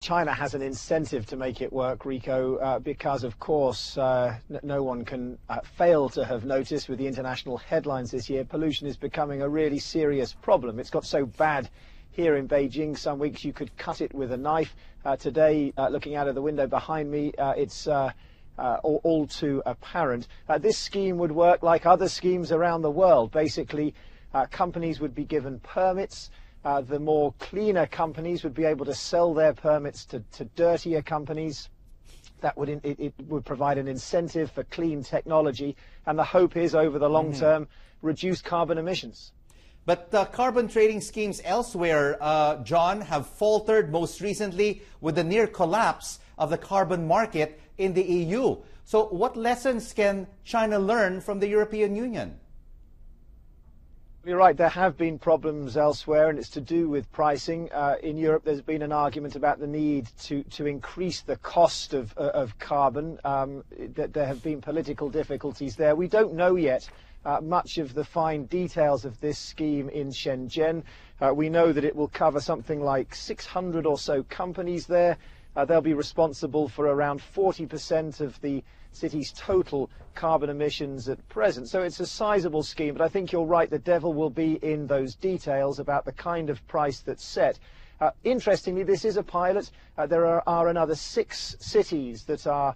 China has an incentive to make it work, Rico, because, of course, no one can fail to have noticed with the international headlines this year, pollution is becoming a really serious problem. It's got so bad here in Beijing, some weeks you could cut it with a knife. Today, looking out of the window behind me, it's all too apparent. This scheme would work like other schemes around the world. Basically, companies would be given permits. The more cleaner companies would be able to sell their permits to dirtier companies. That would it would provide an incentive for clean technology, and the hope is over the long term reduce carbon emissions. But carbon trading schemes elsewhere, John, have faltered, most recently with the near collapse of the carbon market in the EU. So what lessons can China learn from the European Union? You're right, there have been problems elsewhere, and it's to do with pricing. In Europe, there's been an argument about the need to increase the cost of carbon. There have been political difficulties there. We don't know yet much of the fine details of this scheme in Shenzhen. We know that it will cover something like 600 or so companies there. They'll be responsible for around 40% of the city's total carbon emissions at present. So it's a sizable scheme, but I think you're right, the devil will be in those details about the kind of price that's set. Interestingly, this is a pilot. There are another 6 cities that are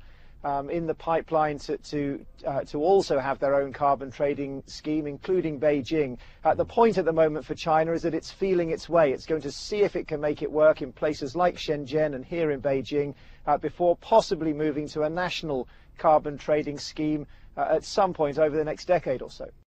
in the pipeline to also have their own carbon trading scheme, including Beijing. The point at the moment for China is that it's feeling its way. It's going to see if it can make it work in places like Shenzhen and here in Beijing before possibly moving to a national carbon trading scheme at some point over the next decade or so.